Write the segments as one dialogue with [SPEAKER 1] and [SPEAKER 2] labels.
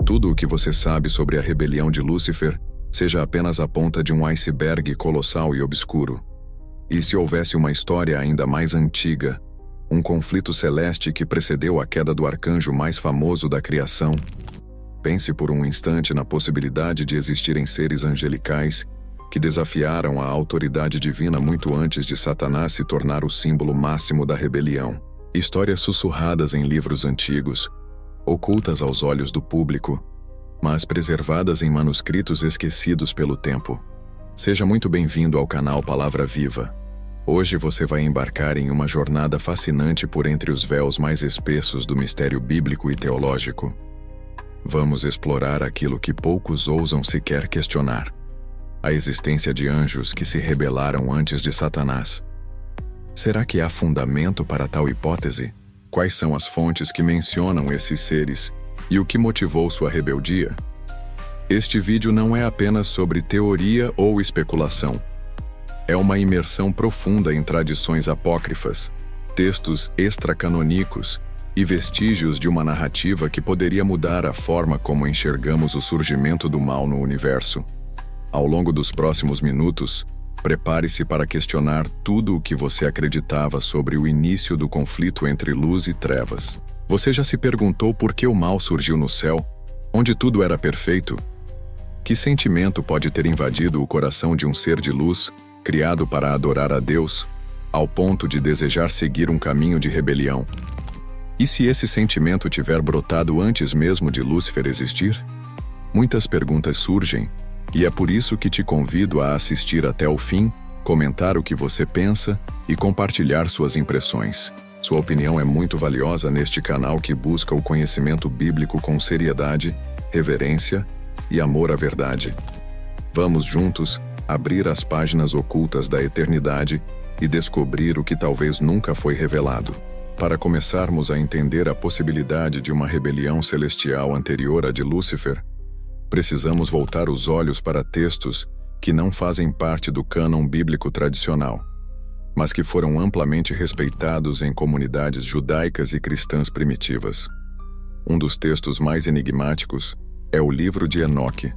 [SPEAKER 1] Tudo o que você sabe sobre a rebelião de Lúcifer seja apenas a ponta de um iceberg colossal e obscuro. E se houvesse uma história ainda mais antiga, um conflito celeste que precedeu a queda do arcanjo mais famoso da criação? Pense por um instante na possibilidade de existirem seres angelicais que desafiaram a autoridade divina muito antes de Satanás se tornar o símbolo máximo da rebelião. Histórias sussurradas em livros antigos, ocultas aos olhos do público, mas preservadas em manuscritos esquecidos pelo tempo. Seja muito bem-vindo ao canal Palavra Viva. Hoje você vai embarcar em uma jornada fascinante por entre os véus mais espessos do mistério bíblico e teológico. Vamos explorar aquilo que poucos ousam sequer questionar: a existência de anjos que se rebelaram antes de Satanás. Será que há fundamento para tal hipótese? Quais são as fontes que mencionam esses seres e o que motivou sua rebeldia? Este vídeo não é apenas sobre teoria ou especulação. É uma imersão profunda em tradições apócrifas, textos extracanonicos e vestígios de uma narrativa que poderia mudar a forma como enxergamos o surgimento do mal no universo. Ao longo dos próximos minutos, prepare-se para questionar tudo o que você acreditava sobre o início do conflito entre luz e trevas. Você já se perguntou por que o mal surgiu no céu, onde tudo era perfeito? Que sentimento pode ter invadido o coração de um ser de luz, criado para adorar a Deus, ao ponto de desejar seguir um caminho de rebelião? E se esse sentimento tiver brotado antes mesmo de Lúcifer existir? Muitas perguntas surgem, e é por isso que te convido a assistir até o fim, comentar o que você pensa e compartilhar suas impressões. Sua opinião é muito valiosa neste canal que busca o conhecimento bíblico com seriedade, reverência e amor à verdade. Vamos juntos abrir as páginas ocultas da eternidade e descobrir o que talvez nunca foi revelado. Para começarmos a entender a possibilidade de uma rebelião celestial anterior à de Lúcifer, precisamos voltar os olhos para textos que não fazem parte do cânon bíblico tradicional, mas que foram amplamente respeitados em comunidades judaicas e cristãs primitivas. Um dos textos mais enigmáticos é o livro de Enoque,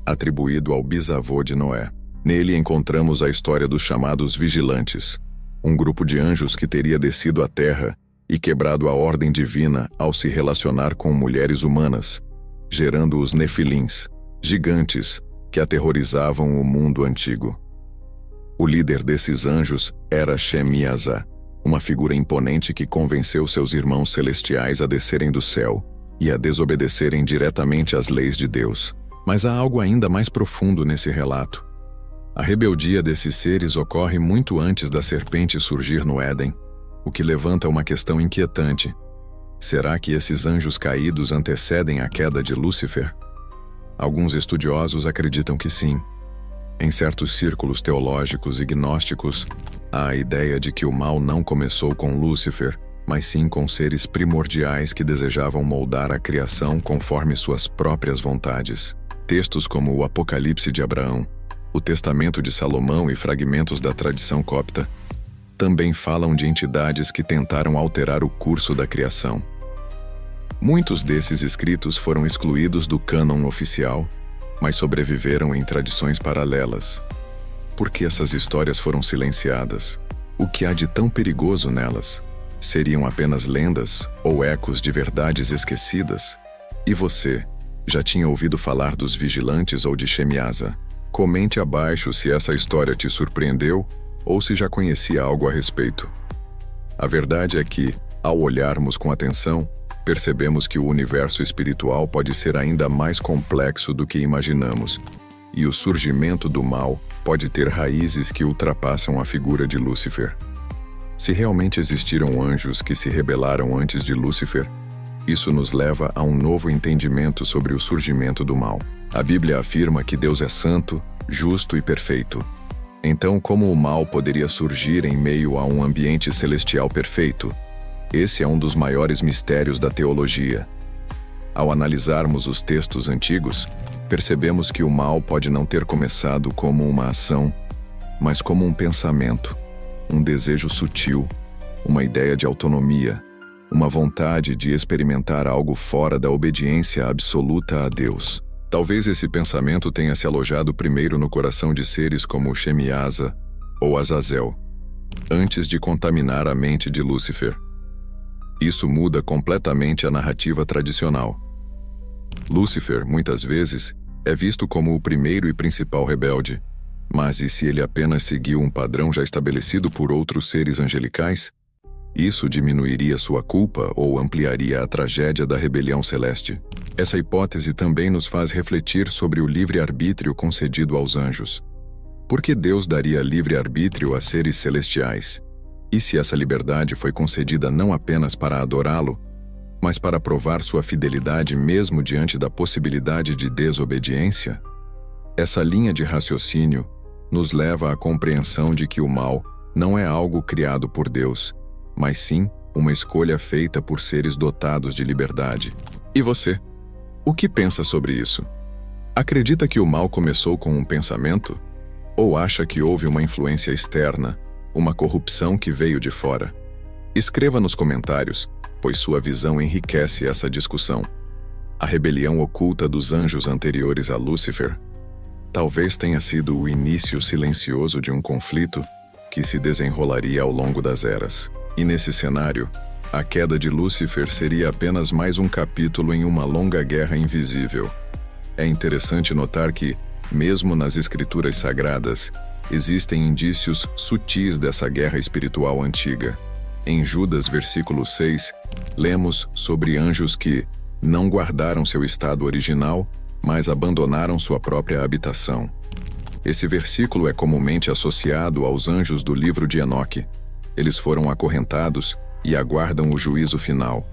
[SPEAKER 1] atribuído ao bisavô de Noé. Nele encontramos a história dos chamados vigilantes, um grupo de anjos que teria descido à terra e quebrado a ordem divina ao se relacionar com mulheres humanas, gerando os Nefilins, gigantes que aterrorizavam o mundo antigo. O líder desses anjos era Shemiasa, uma figura imponente que convenceu seus irmãos celestiais a descerem do céu e a desobedecerem diretamente às leis de Deus. Mas há algo ainda mais profundo nesse relato. A rebeldia desses seres ocorre muito antes da serpente surgir no Éden, o que levanta uma questão inquietante. Será que esses anjos caídos antecedem a queda de Lúcifer? Alguns estudiosos acreditam que sim. Em certos círculos teológicos e gnósticos, há a ideia de que o mal não começou com Lúcifer, mas sim com seres primordiais que desejavam moldar a criação conforme suas próprias vontades. Textos como o Apocalipse de Abraão, o Testamento de Salomão e fragmentos da tradição copta também falam de entidades que tentaram alterar o curso da criação. Muitos desses escritos foram excluídos do cânon oficial, mas sobreviveram em tradições paralelas. Por que essas histórias foram silenciadas? O que há de tão perigoso nelas? Seriam apenas lendas ou ecos de verdades esquecidas? E você, já tinha ouvido falar dos vigilantes ou de Shemiasa? Comente abaixo se essa história te surpreendeu ou se já conhecia algo a respeito. A verdade é que, ao olharmos com atenção, percebemos que o universo espiritual pode ser ainda mais complexo do que imaginamos, e o surgimento do mal pode ter raízes que ultrapassam a figura de Lúcifer. Se realmente existiram anjos que se rebelaram antes de Lúcifer, isso nos leva a um novo entendimento sobre o surgimento do mal. A Bíblia afirma que Deus é santo, justo e perfeito. Então, como o mal poderia surgir em meio a um ambiente celestial perfeito? Esse é um dos maiores mistérios da teologia. Ao analisarmos os textos antigos, percebemos que o mal pode não ter começado como uma ação, mas como um pensamento, um desejo sutil, uma ideia de autonomia, uma vontade de experimentar algo fora da obediência absoluta a Deus. Talvez esse pensamento tenha se alojado primeiro no coração de seres como Shemiasa ou Azazel, antes de contaminar a mente de Lúcifer. Isso muda completamente a narrativa tradicional. Lúcifer, muitas vezes, é visto como o primeiro e principal rebelde. Mas e se ele apenas seguiu um padrão já estabelecido por outros seres angelicais? Isso diminuiria sua culpa ou ampliaria a tragédia da rebelião celeste? Essa hipótese também nos faz refletir sobre o livre-arbítrio concedido aos anjos. Por que Deus daria livre-arbítrio a seres celestiais? E se essa liberdade foi concedida não apenas para adorá-lo, mas para provar sua fidelidade mesmo diante da possibilidade de desobediência? Essa linha de raciocínio nos leva à compreensão de que o mal não é algo criado por Deus, mas sim uma escolha feita por seres dotados de liberdade. E você? O que pensa sobre isso? Acredita que o mal começou com um pensamento? Ou acha que houve uma influência externa, uma corrupção que veio de fora? Escreva nos comentários, pois sua visão enriquece essa discussão. A rebelião oculta dos anjos anteriores a Lúcifer talvez tenha sido o início silencioso de um conflito que se desenrolaria ao longo das eras. E nesse cenário, a queda de Lúcifer seria apenas mais um capítulo em uma longa guerra invisível. É interessante notar que, mesmo nas escrituras sagradas, existem indícios sutis dessa guerra espiritual antiga. Em Judas, versículo 6, lemos sobre anjos que não guardaram seu estado original, mas abandonaram sua própria habitação. Esse versículo é comumente associado aos anjos do livro de Enoque. Eles foram acorrentados e aguardam o juízo final.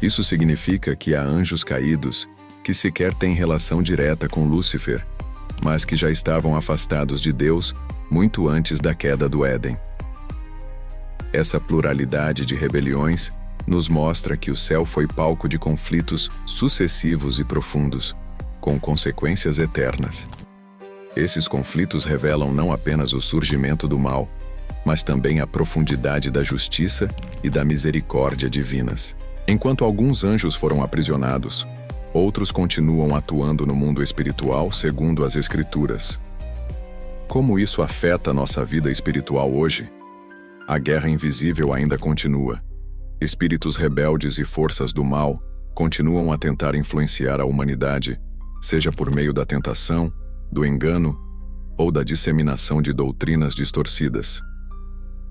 [SPEAKER 1] Isso significa que há anjos caídos que sequer têm relação direta com Lúcifer, mas que já estavam afastados de Deus muito antes da queda do Éden. Essa pluralidade de rebeliões nos mostra que o céu foi palco de conflitos sucessivos e profundos, com consequências eternas. Esses conflitos revelam não apenas o surgimento do mal, mas também a profundidade da justiça e da misericórdia divinas. Enquanto alguns anjos foram aprisionados, outros continuam atuando no mundo espiritual segundo as Escrituras. Como isso afeta nossa vida espiritual hoje? A guerra invisível ainda continua. Espíritos rebeldes e forças do mal continuam a tentar influenciar a humanidade, seja por meio da tentação, do engano ou da disseminação de doutrinas distorcidas.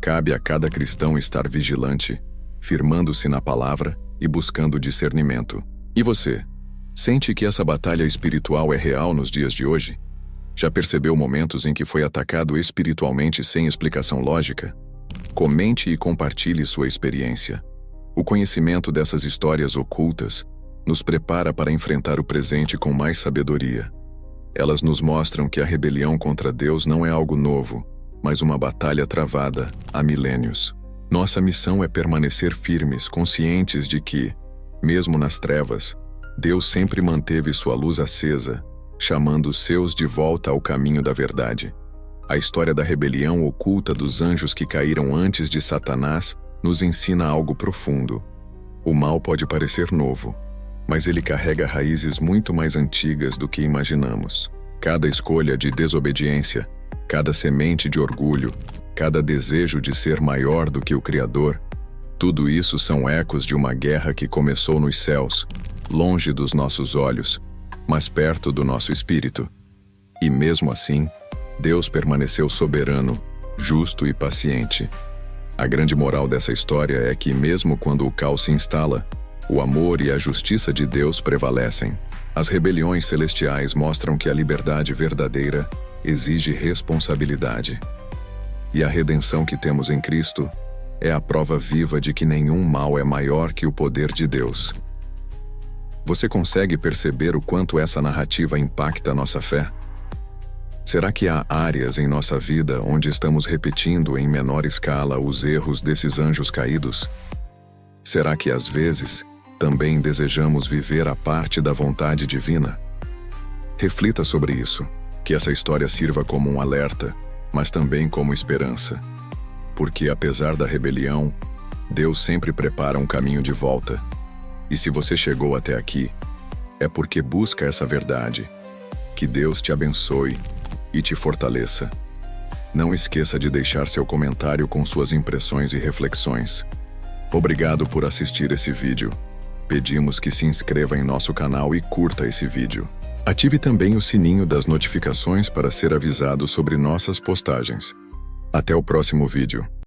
[SPEAKER 1] Cabe a cada cristão estar vigilante, firmando-se na palavra e buscando discernimento. E você? Sente que essa batalha espiritual é real nos dias de hoje? Já percebeu momentos em que foi atacado espiritualmente sem explicação lógica? Comente e compartilhe sua experiência. O conhecimento dessas histórias ocultas nos prepara para enfrentar o presente com mais sabedoria. Elas nos mostram que a rebelião contra Deus não é algo novo, mas uma batalha travada há milênios. Nossa missão é permanecer firmes, conscientes de que, mesmo nas trevas, Deus sempre manteve sua luz acesa, chamando os seus de volta ao caminho da verdade. A história da rebelião oculta dos anjos que caíram antes de Satanás nos ensina algo profundo. O mal pode parecer novo, mas ele carrega raízes muito mais antigas do que imaginamos. Cada escolha de desobediência, cada semente de orgulho, cada desejo de ser maior do que o Criador, tudo isso são ecos de uma guerra que começou nos céus, longe dos nossos olhos, mas perto do nosso espírito. E mesmo assim, Deus permaneceu soberano, justo e paciente. A grande moral dessa história é que, mesmo quando o caos se instala, o amor e a justiça de Deus prevalecem. As rebeliões celestiais mostram que a liberdade verdadeira exige responsabilidade. E a redenção que temos em Cristo é a prova viva de que nenhum mal é maior que o poder de Deus. Você consegue perceber o quanto essa narrativa impacta nossa fé? Será que há áreas em nossa vida onde estamos repetindo em menor escala os erros desses anjos caídos? Será que às vezes também desejamos viver a parte da vontade divina? Reflita sobre isso, que essa história sirva como um alerta, mas também como esperança. Porque apesar da rebelião, Deus sempre prepara um caminho de volta. E se você chegou até aqui, é porque busca essa verdade. Que Deus te abençoe e te fortaleça. Não esqueça de deixar seu comentário com suas impressões e reflexões. Obrigado por assistir esse vídeo. Pedimos que se inscreva em nosso canal e curta esse vídeo. Ative também o sininho das notificações para ser avisado sobre nossas postagens. Até o próximo vídeo.